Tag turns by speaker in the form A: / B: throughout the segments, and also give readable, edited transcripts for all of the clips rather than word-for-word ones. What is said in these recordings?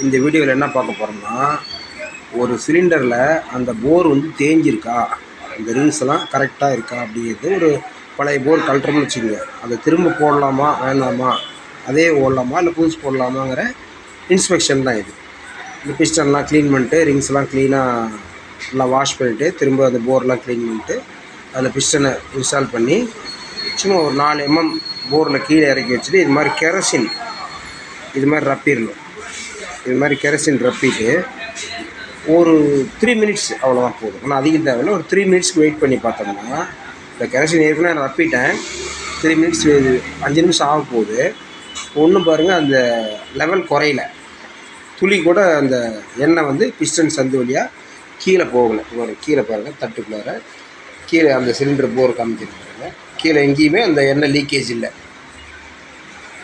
A: இந்த வீடியோவில் என்ன பார்க்க போகிறோம்னா, ஒரு சிலிண்டரில் அந்த போர் வந்து தேஞ்சிருக்கா, அந்த ரிங்ஸ் எல்லாம் கரெக்டாக இருக்கா அப்படிங்கிறது. ஒரு பழைய போர் கழட்டுறோம்னு வச்சுக்கோங்க, அதை திரும்ப போடலாமா வேணாமா, அதே ஓடலாமா இல்லை புதுசு போடலாமாங்கிற இன்ஸ்பெக்ஷன் தான் இது. இந்த பிஸ்டன்லாம் க்ளீன் பண்ணிட்டு, ரிங்ஸ்லாம் க்ளீனாக நல்லா வாஷ் பண்ணிவிட்டு, திரும்ப அந்த போர்லாம் க்ளீன் பண்ணிட்டு, அதில் பிஸ்டனை இன்ஸ்டால் பண்ணி சும்மா ஒரு 4 mm போரில் கீழே இறக்கி வச்சுட்டு இது மாதிரி கெரசின் இது மாதிரி ரப்பிடணும். இது மாதிரி கெரசின் ரப்பிட்டு ஒரு 3 மினிட்ஸ் அவ்வளோதான் போதும். ஆனால் அதிகம் தேவையில்லை. ஒரு 3 மினிட்ஸ்க்கு வெயிட் பண்ணி பார்த்தோம்னா, இந்த கெரசின் ஏற்கனவே நான் ரப்பிட்டேன். 3 மினிட்ஸ் 5 நிமிஷம் ஆக போகுது. ஒன்றும் பாருங்கள், அந்த லெவல் குறையில, துளி கூட அந்த எண்ணெய் வந்து பிஸ்டன் சந்து வழியாக கீழே போகலை. கீழே பாருங்கள், தட்டுக்குள்ளார கீழே அந்த சிலிண்டர் போர் காமிக்கிறது பாருங்கள். கீழே எங்கேயுமே அந்த எண்ணெய் லீக்கேஜ் இல்லை.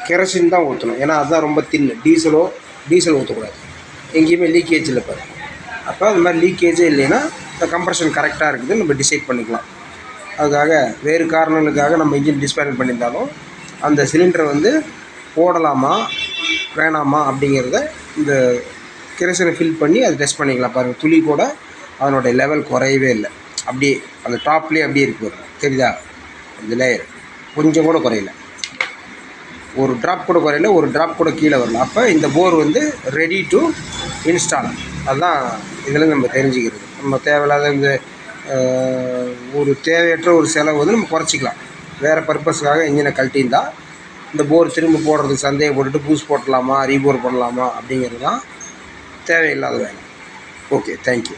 A: கெரசின் தான் ஊற்றணும், ஏன்னா அதுதான் ரொம்ப தின்னு. டீசல் ஊற்றக்கூடாது. எங்கேயுமே லீக்கேஜ் இல்லை பாருங்கள். அப்போ அது மாதிரி லீக்கேஜே இல்லைன்னா இந்த கம்ப்ரெஷன் கரெக்டாக இருக்குது நம்ம டிசைட் பண்ணிக்கலாம். அதுக்காக வேறு காரணங்களுக்காக நம்ம இன்ஜின் டிஸ்பேரல் பண்ணியிருந்தாலும் அந்த சிலிண்டரை வந்து போடலாமா வேணாமா அப்படிங்கிறத இந்த கெரசினை ஃபில் பண்ணி அதை டெஸ்ட் பண்ணிக்கலாம். பாருங்கள், துளி கூட அதனுடைய லெவல் குறையவே இல்லை. அப்படியே அந்த டாப்லேயே அப்படியே இருக்கு பாருங்கள், தெரியுதா? அந்த லேயர் கொஞ்சம் கூட குறையில, ஒரு ட்ராப் கூட குறையில, ஒரு ட்ராப் கூட கீழே வரல. அப்போ இந்த போர் வந்து ரெடி டு இன்ஸ்டால். அதுதான் இதில் நம்ம தெரிஞ்சுக்கிறது. நம்ம தேவையில்லாத இந்த ஒரு தேவையற்ற ஒரு செலவு வந்து நம்ம குறைச்சிக்கலாம். வேறு பர்பஸ்க்காக இன்ஜினை கழட்டியிருந்தால் இந்த போர் திரும்ப போடுறதுக்கு சந்தேகம் போட்டுட்டு பூஸ் போட்டலாமா, ரீபோர் பண்ணலாமா அப்படிங்கிறது தான் தேவையில்லாத வேலை. Okay, thank you.